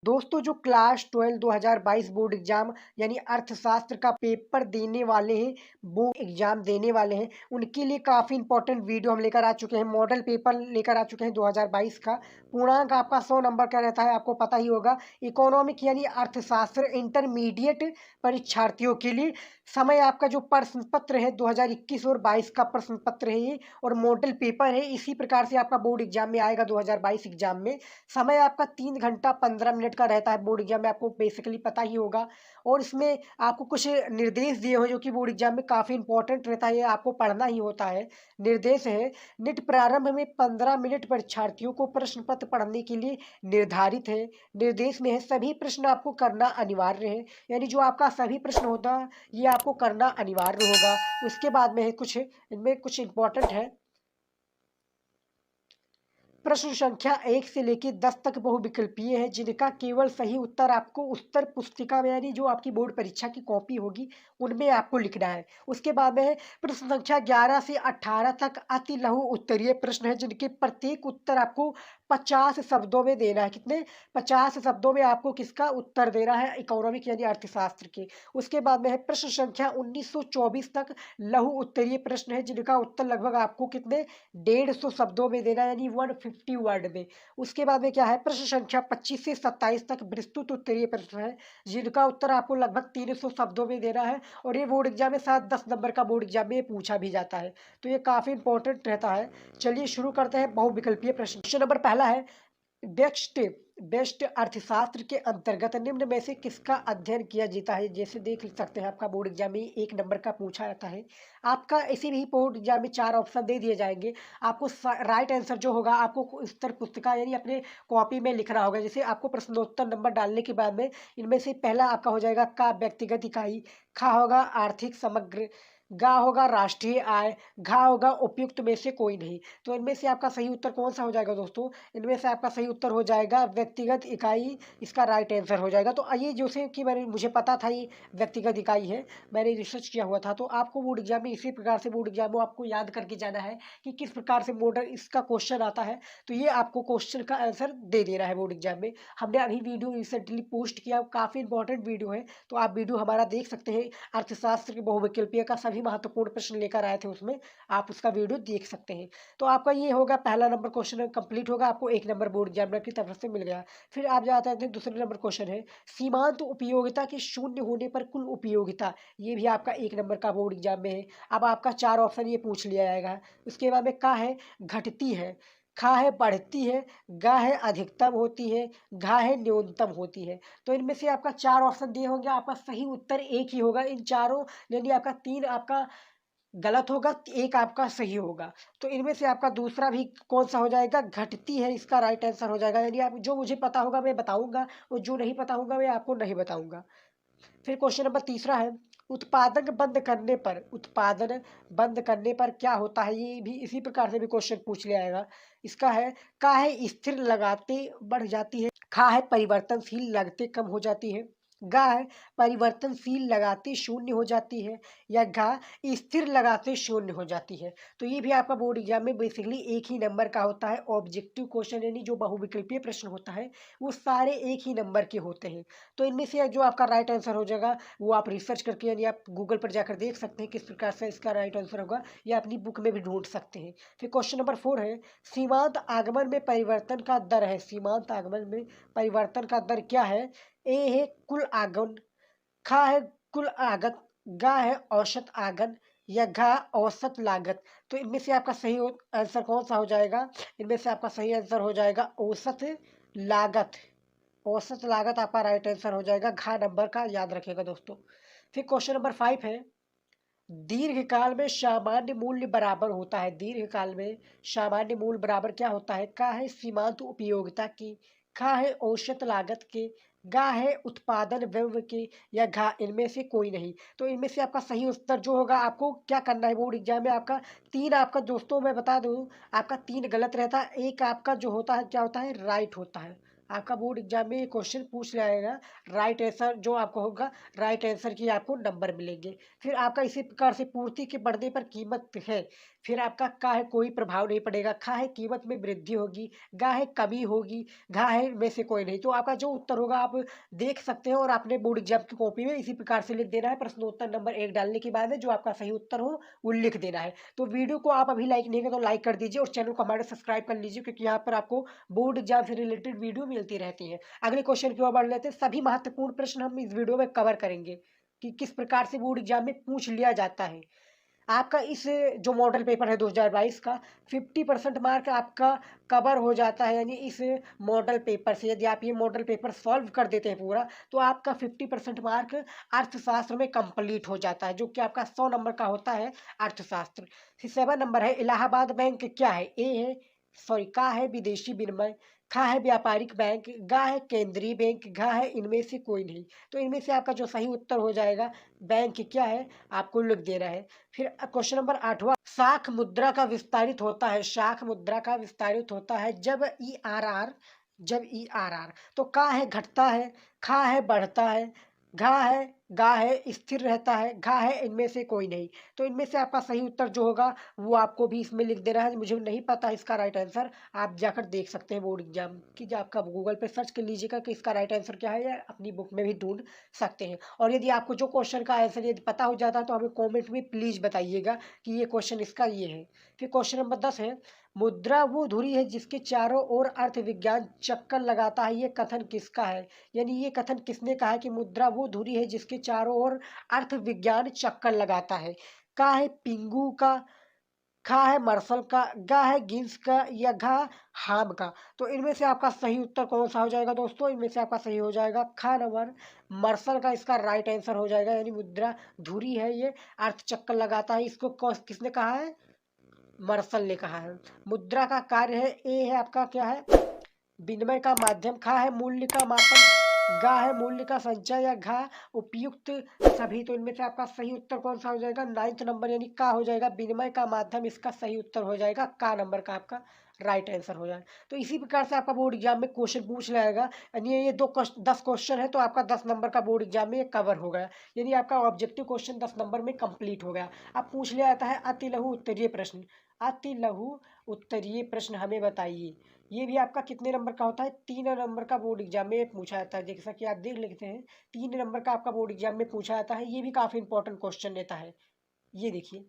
दोस्तों जो class 12 2022 board exam यानी अर्थशास्त्र का पेपर देने वाले हैं, वो एग्जाम देने वाले हैं, उनके लिए काफ़ी इंपॉर्टेंट वीडियो हम लेकर आ चुके हैं। मॉडल पेपर लेकर आ चुके हैं 2022 का। पूर्णांक आपका 100 नंबर का रहता है, आपको पता ही होगा। इकोनॉमिक यानी अर्थशास्त्र इंटरमीडिएट परीक्षार्थियों के लिए समय आपका जो प्रश्न पत्र है 2021 और 22 का प्रश्न पत्र है ये, और मॉडल पेपर है। इसी प्रकार से आपका बोर्ड एग्जाम में आएगा 2022 एग्जाम में। समय आपका 3 घंटा 15 मिनट का रहता है बोर्ड एग्जाम में, आपको बेसिकली पता ही होगा। और इसमें आपको कुछ निर्देश दिए हुए जो कि बोर्ड एग्जाम में काफ़ी इंपॉर्टेंट रहता है, आपको पढ़ना ही होता है। निर्देश है, निट प्रारंभ में 15 मिनट परीक्षार्थियों को प्रश्न पत्र पढ़ने के लिए निर्धारित है। निर्देश में है, सभी प्रश्न आपको करना अनिवार्य है, यानी जो आपका सभी प्रश्न होता है ये आपको करना अनिवार्य होगा। उसके बाद में है कुछ, इनमें कुछ इंपॉर्टेंट है। प्रश्न संख्या 1 से लेकर 10 तक बहुविकल्पीय है, जिनका केवल सही उत्तर आपको उत्तर पुस्तिका में यानी जो आपकी बोर्ड परीक्षा की कॉपी होगी उनमें आपको लिखना है। उसके बाद में है प्रश्न संख्या 11 से 18 तक अति लघु उत्तरीय प्रश्न है, जिनके प्रत्येक उत्तर आपको 50 शब्दों में देना है। कितने? 50 शब्दों में आपको किसका उत्तर देना है? इकोनॉमिक यानी अर्थशास्त्र के। उसके बाद में है प्रश्न संख्या 1924 तक लघु उत्तरीय प्रश्न है, जिनका उत्तर लगभग आपको कितने? 150 शब्दों में देना है, यानी 150 वर्ड में। उसके बाद में क्या है? प्रश्न संख्या 25 से 27 तक विस्तृत उत्तरीय प्रश्न है, जिनका उत्तर आपको लगभग 300 शब्दों में देना है। और ये बोर्ड एग्जाम में शायद 10 नंबर का बोर्ड एग्जाम में ये पूछा भी जाता है, तो ये काफ़ी इंपॉर्टेंट रहता है। चलिए शुरू करते हैं बहुविकल्पीय प्रश्न। क्वेश्चन नंबर पहला है, बेस्ट बेस्ट अर्थशास्त्र के अंतर्गत निम्न में से किसका अध्ययन किया जाता है? जैसे देख सकते हैं आपका बोर्ड एग्जाम में 1 नंबर का पूछा जाता है। आपका इसी भी बोर्ड एग्जाम में 4 ऑप्शन दे दिए जाएंगे। आपको राइट आंसर जो होगा आपको उत्तर पुस्तिका यानी अपने कॉपी में लिखना होगा। जैसे आपको प्रश्नोत्तर नंबर डालने के बाद में इनमें से पहला आपका हो जाएगा का व्यक्तिगत इकाई, खा होगा आर्थिक समग्र, गा होगा राष्ट्रीय आय, घा होगा उपयुक्त में से कोई नहीं। तो इनमें से आपका सही उत्तर कौन सा हो जाएगा दोस्तों? इनमें से आपका सही उत्तर हो जाएगा व्यक्तिगत इकाई, इसका राइट आंसर हो जाएगा। तो ये जैसे कि मुझे पता था ये व्यक्तिगत इकाई है, मैंने रिसर्च किया हुआ था। तो आपको बोर्ड एग्जाम में इसी प्रकार से बोर्ड एग्जाम में आपको याद करके जाना है कि किस प्रकार से मॉडल इसका क्वेश्चन आता है। तो ये आपको क्वेश्चन का आंसर दे देना है बोर्ड एग्जाम में। हमने अभी वीडियो रिसेंटली पोस्ट किया, काफ़ी इंपॉर्टेंट वीडियो है, तो आप वीडियो हमारा देख सकते हैं। अर्थशास्त्र के बहुविकल्पीय का सभी महत्वपूर्ण प्रश्न लेकर आए थे, उसमें आप उसका वीडियो देख सकते हैं। तो आपका ये होगा पहला नंबर क्वेश्चन कंप्लीट होगा, आपको 1 नंबर बोर्ड एग्जामिनर की तरफ से मिल गया। फिर आप जाते हैं दूसरे नंबर क्वेश्चन है, सीमांत उपयोगिता के शून्य होने पर कुल उपयोगिता। ये भी आपका 1 नंबर का बोर्ड एग्जाम में है। अब आपका 4 ऑप्शन ये पूछ लिया जाएगा। उसके बाद में का है घटती है, खा है बढ़ती है, गा है अधिकतम होती है, घा है न्यूनतम होती है। तो इनमें से आपका 4 ऑप्शन दिए होंगे, आपका सही उत्तर एक ही होगा इन चारों, यानी आपका 3 आपका गलत होगा, एक आपका सही होगा। तो इनमें से आपका दूसरा भी कौन सा हो जाएगा? घटती है, इसका राइट आंसर हो जाएगा। यानी आप जो मुझे पता होगा मैं बताऊंगा, और जो नहीं पता होगा मैं आपको नहीं बताऊंगा। फिर क्वेश्चन नंबर तीसरा है, उत्पादन बंद करने पर क्या होता है? ये भी इसी प्रकार से भी क्वेश्चन पूछ लिया जाएगा। इसका है, का है स्थिर लगाते बढ़ जाती है, खा है परिवर्तनशील लगते कम हो जाती है, गा है परिवर्तनशील लगाते शून्य हो जाती है, या घा स्थिर लगाते शून्य हो जाती है। तो ये भी आपका बोर्ड एग्जाम में बेसिकली एक ही नंबर का होता है। ऑब्जेक्टिव क्वेश्चन यानी जो बहुविकल्पीय प्रश्न होता है वो सारे एक ही नंबर के होते हैं। तो इनमें से जो आपका राइट आंसर हो जाएगा वो आप रिसर्च करके यानी आप गूगल पर जाकर देख सकते हैं किस प्रकार से इसका राइट आंसर होगा, या अपनी बुक में भी ढूंढ सकते हैं। फिर क्वेश्चन नंबर 4 है, सीमांत आगमन में परिवर्तन का दर है। सीमांत आगमन में परिवर्तन का दर क्या है? ए है कुल आगमन, खा है कुल आगत, गा है औसत आगमन, या घा औसत लागत। तो इनमें से आपका सही आंसर कौन सा हो जाएगा? इनमें से आपका सही आंसर हो जाएगा औसत लागत। औसत लागत आपका राइट आंसर हो जाएगा, घा नंबर का याद रखिएगा दोस्तों। फिर क्वेश्चन नंबर 5 है, दीर्घकाल में सामान्य मूल्य बराबर होता है। दीर्घकाल में सामान्य मूल्य बराबर क्या होता है? का है सीमांत उपयोगिता की, खा है औसत लागत के, गा है उत्पादन व्यय के, या घा इनमें से कोई नहीं। तो इनमें से आपका सही उत्तर जो होगा, आपको क्या करना है बोर्ड एग्जाम में, आपका 3 आपका दोस्तों मैं बता दूं, आपका 3 गलत रहता है, एक आपका जो होता है क्या होता है? राइट होता है। आपका बोर्ड एग्जाम में ये क्वेश्चन पूछ लाएगा। राइट आंसर जो आपको होगा, राइट आंसर की आपको नंबर मिलेंगे। फिर आपका इसी प्रकार से पूर्ति के बढ़ने पर कीमत है, फिर आपका का है कोई प्रभाव नहीं पड़ेगा, खा है कीमत में वृद्धि होगी, गा है कमी होगी, घा है में से कोई नहीं। तो आपका जो उत्तर होगा आप देख सकते हैं और आपने बोर्ड एग्जाम की कॉपी में इसी प्रकार से लिख देना है। प्रश्नोत्तर नंबर 1 डालने के बाद में जो आपका सही उत्तर हो वो लिख देना है। तो वीडियो को आप अभी लाइक नहीं करें तो लाइक कर दीजिए और चैनल को हमारे सब्सक्राइब कर लीजिए, क्योंकि यहाँ पर आपको बोर्ड एग्जाम से रिलेटेड वीडियो मिलती रहती है। अगले क्वेश्चन की ओर बढ़ लेते हैं। सभी महत्वपूर्ण प्रश्न हम इस वीडियो में कवर करेंगे कि किस प्रकार से बोर्ड एग्जाम में पूछ लिया जाता है। आपका इस जो मॉडल पेपर है 2022 का 50% मार्क आपका कवर हो जाता है। यानी इस मॉडल पेपर से यदि आप ये मॉडल पेपर सॉल्व कर देते हैं पूरा, तो आपका 50% मार्क अर्थशास्त्र में कंप्लीट हो जाता है, जो कि आपका 100 नंबर का होता है अर्थशास्त्र। फिर 7 नंबर है इलाहाबाद बैंक क्या है। ए है सॉरी का है विदेशी विनिमय, खा है व्यापारिक बैंक, गा है केंद्रीय बैंक, घा है इनमें से कोई नहीं। तो इनमें से आपका जो सही उत्तर हो जाएगा बैंक क्या है आपको लिख देना है। फिर क्वेश्चन नंबर 8वां, शाख मुद्रा का विस्तारित होता है। शाख मुद्रा का विस्तारित होता है जब ई आर आर। तो का है घटता है, खा है बढ़ता है, घा है गा है स्थिर रहता है, घा है इनमें से कोई नहीं। तो इनमें से आपका सही उत्तर जो होगा वो आपको भी इसमें लिख देना है। मुझे नहीं पता इसका राइट आंसर, आप जाकर देख सकते हैं बोर्ड एग्जाम की, जो आपका गूगल पे सर्च कर लीजिएगा कि इसका राइट आंसर क्या है, या अपनी बुक में भी ढूंढ सकते हैं। और यदि आपको जो क्वेश्चन का आंसर यदि पता हो जाता है तो हमें कॉमेंट में प्लीज बताइएगा कि ये क्वेश्चन इसका ये है। फिर क्वेश्चन नंबर 10 है, मुद्रा वो धुरी है जिसके चारों ओर अर्थ विज्ञान चक्कर लगाता है। ये कथन किसका है। यानी ये कथन किसने कहा है कि मुद्रा वो धुरी है जिसके चारों ओर अर्थ विज्ञान चक्कर लगाता है। का है पिंगू का, खा है मार्शल का, गा है गिन्स का, या घा हाम का। तो इनमें से आपका सही उत्तर कौन सा हो जाएगा दोस्तों। इनमें से आपका सही हो जाएगा खा नंबर मार्शल का, इसका राइट आंसर हो जाएगा। यानी मुद्रा धुरी है, ये अर्थ चक्कर लगाता है, इसको किसने कहा है, मार्शल ने कहा है। मुद्रा का कार्य है, ए है आपका क्या है विनिमय का माध्यम, खा है मूल्य का मापन, गा है मूल्य का संचय, या घा उपयुक्त सभी। तो इनमें से आपका सही उत्तर कौन सा हो जाएगा, 9th नंबर यानी का हो जाएगा विनिमय का माध्यम, इसका सही उत्तर हो जाएगा का नंबर का आपका राइट आंसर हो जाएगा। तो इसी प्रकार से आपका बोर्ड एग्जाम में क्वेश्चन पूछ लाएगा। यानी ये 10 क्वेश्चन है तो आपका 10 नंबर का बोर्ड एग्जाम में कवर हो गया। यानी आपका ऑब्जेक्टिव क्वेश्चन 10 नंबर में कंप्लीट हो गया। अब पूछ लिया जाता है अति लघु उत्तरीय प्रश्न। अति लघु उत्तरीय प्रश्न हमें बताइए। ये भी आपका कितने नंबर का होता है, 3 नंबर का बोर्ड एग्जाम में पूछा जाता है। जैसा कि आप देख लेते हैं 3 नंबर का आपका बोर्ड एग्जाम में पूछा जाता है। ये भी काफी इंपॉर्टेंट क्वेश्चन रहता है। ये देखिए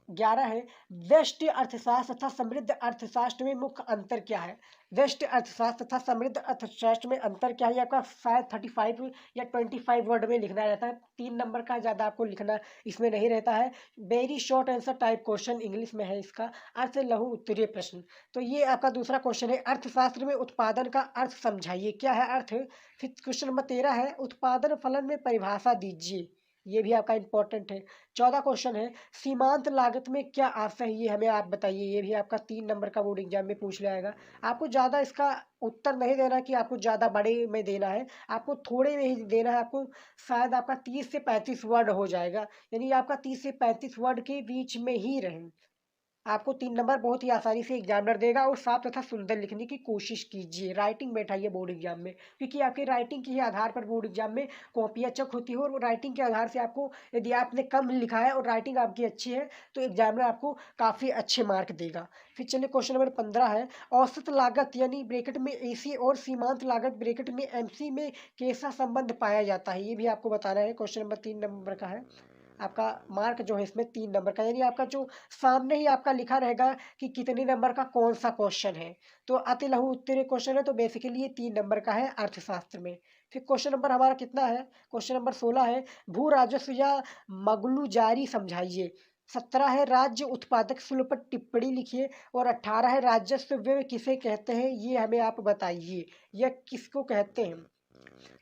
11 है, व्यष्टि अर्थशास्त्र तथा समृद्ध अर्थशास्त्र में मुख्य अंतर क्या है। व्यष्टि अर्थशास्त्र तथा समृद्ध अर्थशास्त्र में अंतर क्या है, ये आपका शायद 35 या 25 वर्ड में लिखना रहता है। 3 नंबर का ज़्यादा आपको लिखना इसमें नहीं रहता है। Very short answer type question English में है इसका। अर्थ लघु उत्तरीय प्रश्न। तो ये आपका दूसरा क्वेश्चन है, अर्थशास्त्र में उत्पादन का अर्थ समझाइए, क्या है अर्थ। फिर क्वेश्चन नंबर 13 है, उत्पादन फलन में परिभाषा दीजिए। ये भी आपका इंपॉर्टेंट है। 14 क्वेश्चन है, सीमांत लागत में क्या आशय है, ये हमें आप बताइए। ये भी आपका 3 नंबर का बोर्ड एग्जाम में पूछ लाएगा। आपको ज़्यादा इसका उत्तर नहीं देना कि आपको ज़्यादा बड़े में देना है, आपको थोड़े में ही देना है। आपको शायद आपका 30 से 35 वर्ड हो जाएगा। यानी आपका 30 से 35 वर्ड के बीच में ही रहे। आपको 3 नंबर बहुत ही आसानी से एग्जामिनर देगा। और साफ तथा सुंदर लिखने की कोशिश कीजिए, राइटिंग बैठाइए बोर्ड एग्जाम में, क्योंकि आपके राइटिंग के ही आधार पर बोर्ड एग्जाम में कॉपियाँ चेक होती है। और राइटिंग के आधार से आपको यदि आपने कम लिखा है और राइटिंग आपकी अच्छी है तो एग्जामिनर आपको काफ़ी अच्छे मार्क देगा। फिर चलिए क्वेश्चन नंबर 15 है, औसत लागत यानी ब्रैकेट में एसी और सीमांत लागत ब्रैकेट में एमसी में कैसा संबंध पाया जाता है। ये भी आपको बताना है। क्वेश्चन नंबर 3 नंबर का है। आपका मार्क जो है इसमें 3 नंबर का, यानी आपका जो सामने ही आपका लिखा रहेगा कि कितने नंबर का कौन सा क्वेश्चन है। तो अति लघु उत्तरीय क्वेश्चन है तो बेसिकली ये 3 नंबर का है अर्थशास्त्र में। फिर क्वेश्चन नंबर हमारा कितना है, क्वेश्चन नंबर 16 है, भू राजस्व या मगलू जारी समझाइए। 17 है, राज्य उत्पादक शुल्क पर टिप्पणी लिखिए। और 18 है, राजस्व व्यय किसे कहते हैं, ये हमें आप बताइए, यह किसको कहते हैं।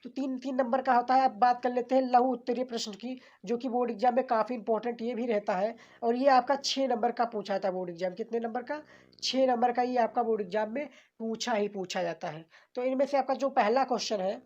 तो 3 नंबर का होता है। अब बात कर लेते हैं लघु उत्तरीय प्रश्न की, जो कि बोर्ड एग्जाम में काफ़ी इंपॉर्टेंट ये भी रहता है। और ये आपका 6 नंबर का पूछा था बोर्ड एग्जाम, कितने नंबर का, 6 नंबर का ये आपका बोर्ड एग्जाम में पूछा जाता है। तो इनमें से आपका जो पहला क्वेश्चन है,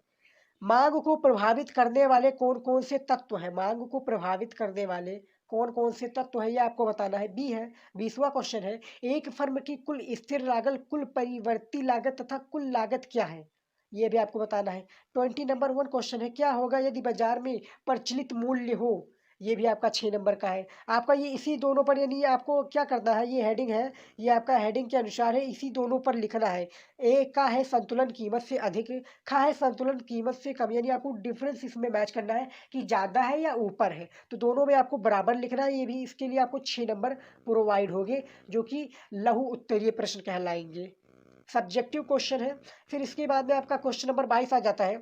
मांग को प्रभावित करने वाले कौन कौन से तत्व हैं। मांग को प्रभावित करने वाले कौन कौन से तत्व है ये आपको बताना है। बी है 20वां क्वेश्चन है, एक फर्म की कुल स्थिर लागत, कुल परिवर्ती लागत तथा कुल लागत क्या है, ये भी आपको बताना है। 20 नंबर 1 क्वेश्चन है, क्या होगा यदि बाजार में प्रचलित मूल्य हो, ये भी आपका 6 नंबर का है। आपका ये इसी दोनों पर, यानी आपको क्या करना है, ये हेडिंग है, ये आपका हेडिंग के अनुसार है, इसी दोनों पर लिखना है। ए का है संतुलन कीमत से अधिक, खा है संतुलन कीमत से कम, यानी आपको डिफरेंस इसमें मैच करना है कि ज़्यादा है या ऊपर है, तो दोनों में आपको बराबर लिखना है। ये भी इसके लिए आपको 6 नंबर प्रोवाइड होंगे, जो कि लघु उत्तरीय प्रश्न कहलाएंगे, सब्जेक्टिव क्वेश्चन है। फिर इसके बाद में आपका क्वेश्चन नंबर 22 आ जाता है,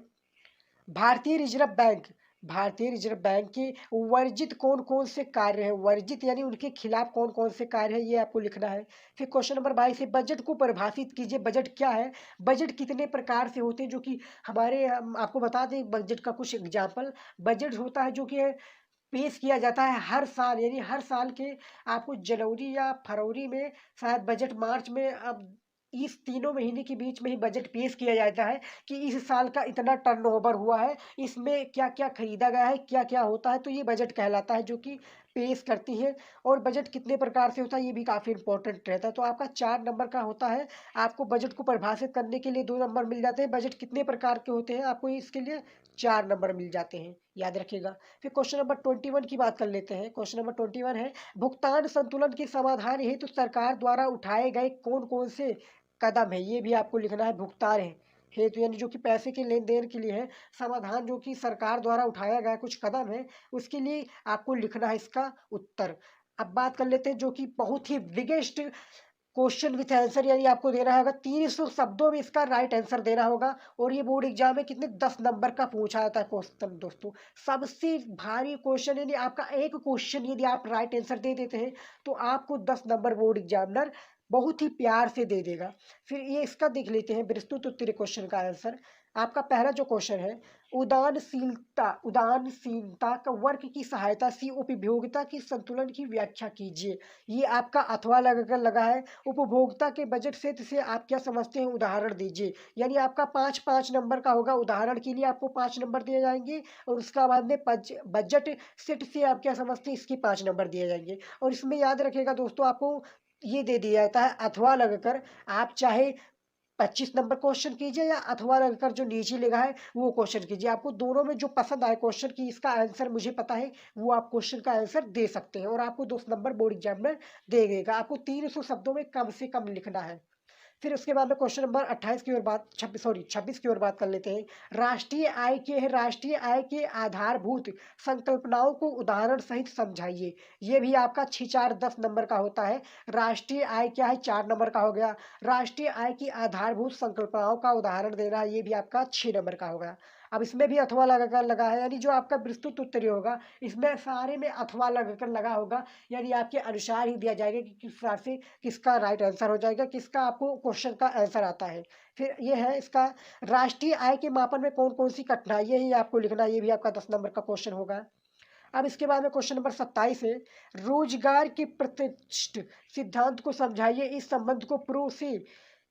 भारतीय रिजर्व बैंक, भारतीय रिजर्व बैंक के वर्जित कौन कौन से कार्य हैं, वर्जित यानी उनके खिलाफ कौन कौन से कार्य हैं, ये आपको लिखना है। फिर क्वेश्चन नंबर 22 है, बजट को परिभाषित कीजिए, बजट क्या है, बजट कितने प्रकार से होते हैं, जो कि हमारे, हम आपको बता दें बजट का कुछ एग्जाम्पल। बजट होता है जो कि पेश किया जाता है हर साल, यानी हर साल के आपको जनवरी या फरवरी में, शायद बजट मार्च में, अब इस तीनों महीने के बीच में ही बजट पेश किया जाता है कि इस साल का इतना टर्नओवर हुआ है, इसमें क्या क्या खरीदा गया है, क्या क्या होता है, तो ये बजट कहलाता है, जो कि पेश करती है। और बजट कितने प्रकार से होता है ये भी काफ़ी इंपॉर्टेंट रहता है। तो आपका 4 नंबर का होता है, आपको बजट को परिभाषित करने के लिए 2 नंबर मिल जाते हैं, बजट कितने प्रकार के होते हैं आपको इसके लिए 4 नंबर मिल जाते हैं, याद रखिएगा। फिर क्वेश्चन नंबर 21 की बात कर लेते हैं। क्वेश्चन नंबर 21 है, भुगतान संतुलन के समाधान हेतु सरकार द्वारा उठाए गए कौन कौन से कदम है, ये भी आपको लिखना है। भुगतान है हेतु यानी जो कि पैसे के लेन देन के लिए है, समाधान जो कि सरकार द्वारा उठाया गया कुछ कदम है, उसके लिए आपको लिखना है इसका उत्तर। अब बात कर लेते हैं जो कि बहुत ही बिगेस्ट क्वेश्चन विथ आंसर, यानी आपको देना होगा 300 शब्दों में इसका राइट आंसर देना होगा। और ये बोर्ड एग्जाम में कितने 10 नंबर का पूछा जाता है क्वेश्चन दोस्तों, सबसे भारी क्वेश्चन। यानी आपका एक क्वेश्चन यदि आप राइट आंसर दे देते हैं तो आपको 10 नंबर बोर्ड एग्जामिनर बहुत ही प्यार से दे देगा। फिर ये इसका देख लेते हैं विस्तृत उत्तरीय क्वेश्चन का आंसर। आपका पहला जो क्वेश्चन है, उदानशीलता, उदानशीलता का वर्ग की सहायता से उपभोक्ता की संतुलन की व्याख्या कीजिए, ये आपका अथवा लगाकर लगा है। उपभोक्ता के बजट क्षेत्र से आप क्या समझते हैं, उदाहरण दीजिए, यानी आपका 5-5 नंबर का होगा। उदाहरण के लिए आपको 5 नंबर दिए जाएंगे, और उसका बाद में बजट सेट से आप क्या समझते हैं, इसके 5 नंबर दिए जाएंगे। और इसमें याद रखिएगा दोस्तों, आपको ये दे दिया जाता है अथवा लगाकर, आप चाहे 25 नंबर क्वेश्चन कीजिए या अथवा लगाकर जो नीचे लिखा है वो क्वेश्चन कीजिए। आपको दोनों में जो पसंद आए क्वेश्चन की इसका आंसर मुझे पता है, वो आप क्वेश्चन का आंसर दे सकते हैं, और आपको 2 नंबर बोर्ड एग्जामिनर देगा। आपको 300 शब्दों में कम से कम लिखना है। फिर उसके बाद में क्वेश्चन नंबर 28 की ओर बात, 26 की ओर बात कर लेते हैं। राष्ट्रीय आय के आधारभूत संकल्पनाओं को उदाहरण सहित समझाइए, ये भी आपका 6-4-10 नंबर का होता है। राष्ट्रीय आय क्या है, 4 नंबर का हो गया। राष्ट्रीय आय की आधारभूत संकल्पनाओं का उदाहरण देना है, ये भी आपका 6 नंबर का होगा। अब इसमें भी अथवा लगाकर लगा है, यानी जो आपका विस्तृत उत्तरीय होगा इसमें सारे में अथवा लगाकर लगा होगा, यानी आपके अनुसार ही दिया जाएगा कि किस प्रकार से किसका राइट आंसर हो जाएगा, किसका आपको क्वेश्चन का आंसर आता है। फिर ये है इसका, राष्ट्रीय आय के मापन में कौन कौन सी कठिनाइयाँ हैं, ये आपको लिखना है, ये भी आपका 10 नंबर का क्वेश्चन होगा। अब इसके बाद में क्वेश्चन नंबर 27 है, रोजगार के प्रतिष्ठ सिद्धांत को समझाइए, इस संबंध को प्रो से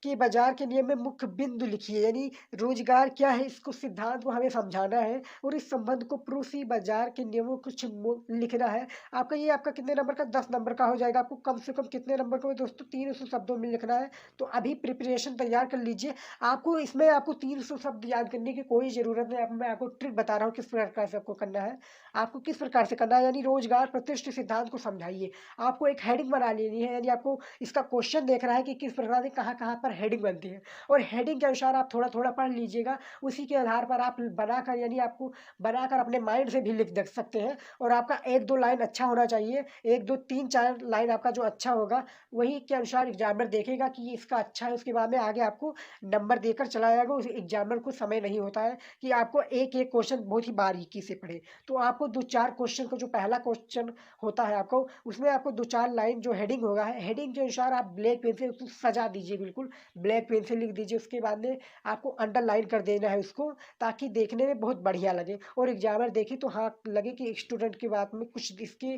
कि बाजार के नियम में मुख्य बिंदु लिखिए, यानी रोजगार क्या है इसको सिद्धांत को हमें समझाना है, और इस संबंध को प्रूसी बाजार के नियमों को कुछ लिखना है। आपका ये आपका कितने नंबर का, 10 नंबर का हो जाएगा। आपको कम से कम कितने नंबर का दोस्तों, 300 शब्दों में लिखना है। तो अभी प्रिपरेशन तैयार कर लीजिए। आपको इसमें आपको 300 शब्द याद करने की कोई ज़रूरत नहीं, मैं आपको ट्रिक बता रहा हूँ किस प्रकार से आपको करना है। आपको किस प्रकार से करना है, यानी रोजगार प्रतिष्ठ सिद्धांत को समझाइए। आपको एक हेडिंग बना लेनी है, यानी आपको इसका क्वेश्चन देख रहा है कि किस प्रकार से कहाँ कहाँ पर हेडिंग बनती है, और हेडिंग के अनुसार आप थोड़ा थोड़ा पढ़ लीजिएगा। उसी के आधार पर आप बनाकर, यानी आपको बनाकर अपने माइंड से भी लिख देख सकते हैं। और आपका 1-2 लाइन अच्छा होना चाहिए, 1-2-3-4 लाइन आपका जो अच्छा होगा वही के अनुसार एग्जामिनर देखेगा कि ये इसका अच्छा है। उसके बाद में आगे आपको नंबर देकर चला जाएगा। उस एग्जामिनर को समय नहीं होता है कि आपको एक एक क्वेश्चन बहुत ही बारीकी से पढ़े। तो आपको 2-4 क्वेश्चन को, जो पहला क्वेश्चन होता है आपको, उसमें आपको 2-4 लाइन जो हेडिंग होगा है, हेडिंग के अनुसार आप ब्लैक पेन से उसको सजा दीजिए, बिल्कुल ब्लैक पेन से लिख दीजिए। उसके बाद में आपको अंडरलाइन कर देना है उसको, ताकि देखने में बहुत बढ़िया लगे, और एग्जामिनर देखे तो हाँ लगे कि स्टूडेंट की बात में कुछ, इसकी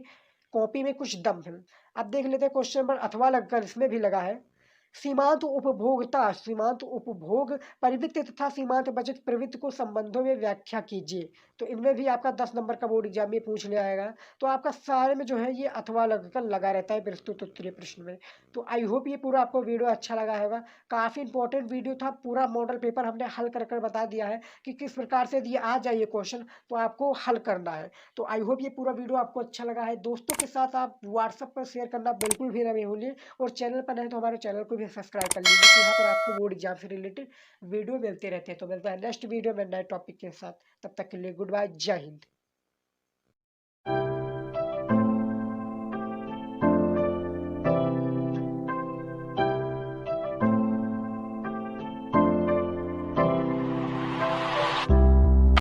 कॉपी में कुछ दम है। अब देख लेते हैं क्वेश्चन नंबर, अथवा लगकर इसमें भी लगा है, सीमांत उपभोग प्रवृत्ति तथा सीमांत बचत प्रवृत्ति को संबंधों में व्याख्या कीजिए। तो इनमें भी आपका 10 नंबर का बोर्ड एग्जाम में पूछ लिया आएगा। तो आपका सारे में जो है ये अथवा लगकर लगा रहता है प्रस्तुत उत्तरीय प्रश्न में। तो आई होप ये पूरा आपको वीडियो अच्छा लगा होगा। काफ़ी इंपॉर्टेंट वीडियो था, पूरा मॉडल पेपर हमने हल कर कर बता दिया है कि किस प्रकार से यदि आ जाए ये क्वेश्चन तो आपको हल करना है। तो आई होप ये पूरा वीडियो आपको अच्छा लगा है। दोस्तों के साथ आप व्हाट्सएप पर शेयर करना बिल्कुल भी ना भूलिए, और चैनल पर नहीं तो हमारे चैनल को भी सब्सक्राइब कर लीजिए, कि यहाँ पर आपको बोर्ड एग्जाम से रिलेटेड वीडियो मिलते रहते हैं। तो मिलता है नेक्स्ट वीडियो में नए टॉपिक के साथ, तब तक के लिए गुड बाय, जय हिंद।